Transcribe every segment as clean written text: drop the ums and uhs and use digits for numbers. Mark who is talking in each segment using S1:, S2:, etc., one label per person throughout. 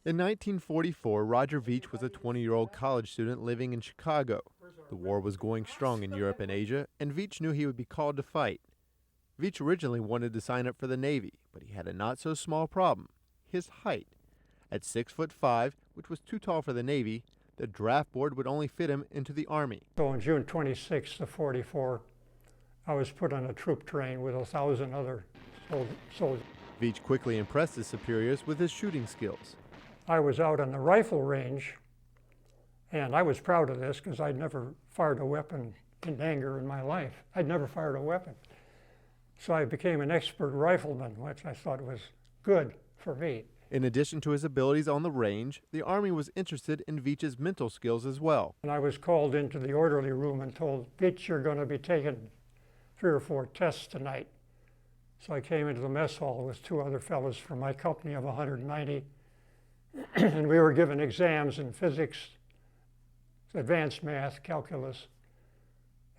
S1: In 1944, Roger Veach was a 20-year-old college student living in Chicago. The war was going strong in Europe and Asia, and Veach knew he would be called to fight. Veach originally wanted to sign up for the Navy, but he had a not-so-small problem: his height. At 6'5", which was too tall for the Navy, the draft board would only fit him into the Army.
S2: So on June 26th of '44, I was put on a troop train with 1,000 other soldiers.
S1: Veach quickly impressed his superiors with his shooting skills.
S2: I was out on the rifle range, and I was proud of this because I'd never fired a weapon in anger in my life. I'd never fired a weapon. So I became an expert rifleman, which I thought was good for me.
S1: In addition to his abilities on the range, the Army was interested in Veach's mental skills as well.
S2: And I was called into the orderly room and told, Veach, you're going to be taking 3 or 4 tests tonight. So I came into the mess hall with 2 other fellows from my company of 190, and we were given exams in physics, advanced math, calculus,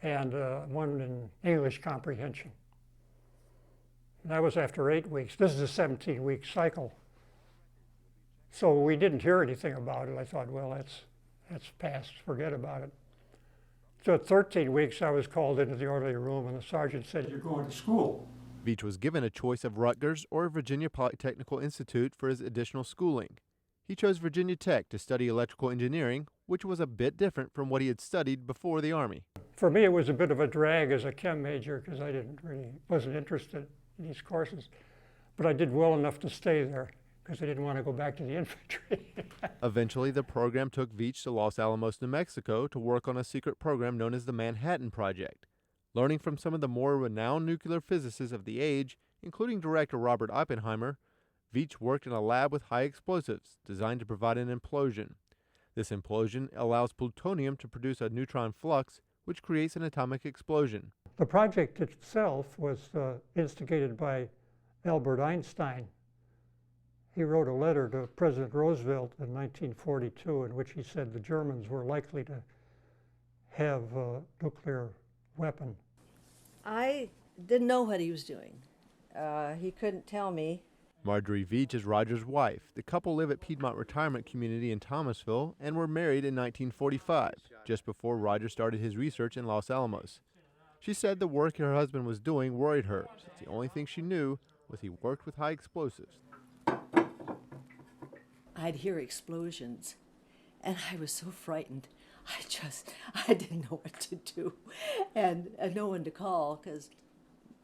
S2: and one in English comprehension. And that was after 8 weeks. This is a 17-week cycle. So we didn't hear anything about it. I thought, well, that's past, forget about it. So at 13 weeks, I was called into the orderly room, and the sergeant said, you're going to school.
S1: Veach was given a choice of Rutgers or Virginia Polytechnical Institute for his additional schooling. He chose Virginia Tech to study electrical engineering, which was a bit different from what he had studied before the Army.
S2: For me, it was a bit of a drag as a chem major because I wasn't interested in these courses. But I did well enough to stay there because I didn't want to go back to the infantry.
S1: Eventually, the program took Veach to Los Alamos, New Mexico to work on a secret program known as the Manhattan Project. Learning from some of the more renowned nuclear physicists of the age, including director Robert Oppenheimer, Veach worked in a lab with high explosives designed to provide an implosion. This implosion allows plutonium to produce a neutron flux, which creates an atomic explosion.
S2: The project itself was instigated by Albert Einstein. He wrote a letter to President Roosevelt in 1942 in which he said the Germans were likely to have a nuclear weapon.
S3: I didn't know what he was doing. He couldn't tell me.
S1: Marjorie Veach is Roger's wife. The couple live at Piedmont Retirement Community in Thomasville and were married in 1945, just before Roger started his research in Los Alamos. She said the work her husband was doing worried her, since the only thing she knew was he worked with high explosives.
S3: I'd hear explosions, and I was so frightened. I didn't know what to do, and no one to call because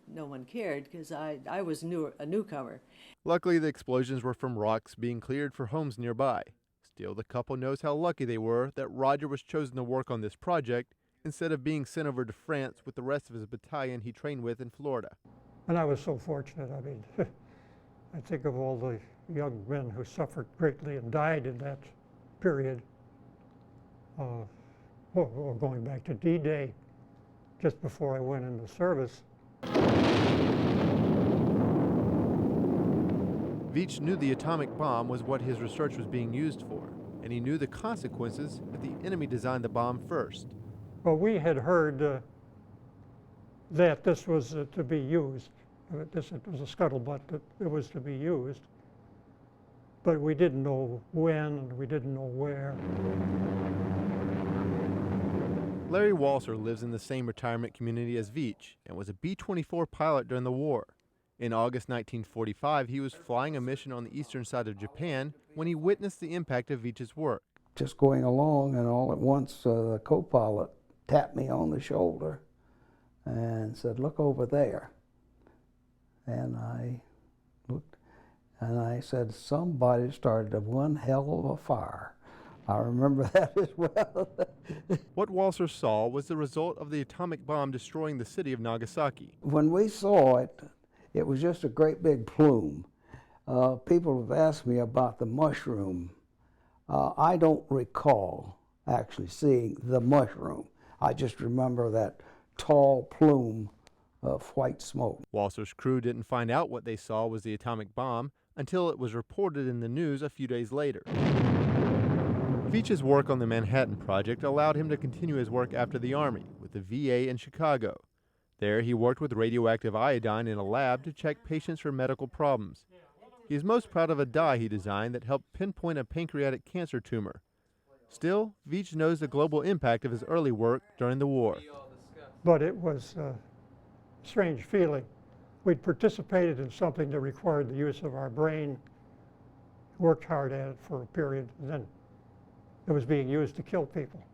S3: no one cared because I was a newcomer.
S1: Luckily, the explosions were from rocks being cleared for homes nearby. Still, the couple knows how lucky they were that Roger was chosen to work on this project instead of being sent over to France with the rest of his battalion he trained with in Florida.
S2: And I was so fortunate. I mean, I think of all the young men who suffered greatly and died in that period. Going back to D-Day, just before I went into service.
S1: Veach knew the atomic bomb was what his research was being used for, and he knew the consequences if the enemy designed the bomb first.
S2: Well, we had heard that this was to be used. It was a scuttlebutt that it was to be used. But we didn't know when and we didn't know where.
S1: Larry Walser lives in the same retirement community as Veach and was a B-24 pilot during the war. In August 1945, he was flying a mission on the eastern side of Japan when he witnessed the impact of Veach's work.
S4: Just going along, and all at once the co-pilot tapped me on the shoulder and said, "Look over there." And I looked, and I said, "Somebody started one hell of a fire." I remember that as well.
S1: What Walser saw was the result of the atomic bomb destroying the city of Nagasaki.
S4: When we saw it, it was just a great big plume. People have asked me about the mushroom. I don't recall actually seeing the mushroom. I just remember that tall plume of white smoke.
S1: Walser's crew didn't find out what they saw was the atomic bomb until it was reported in the news a few days later. Veach's work on the Manhattan Project allowed him to continue his work after the Army with the VA in Chicago. There, he worked with radioactive iodine in a lab to check patients for medical problems. He is most proud of a dye he designed that helped pinpoint a pancreatic cancer tumor. Still, Veach knows the global impact of his early work during the war.
S2: But it was a strange feeling. We'd participated in something that required the use of our brain, worked hard at it for a period, and then it was being used to kill people.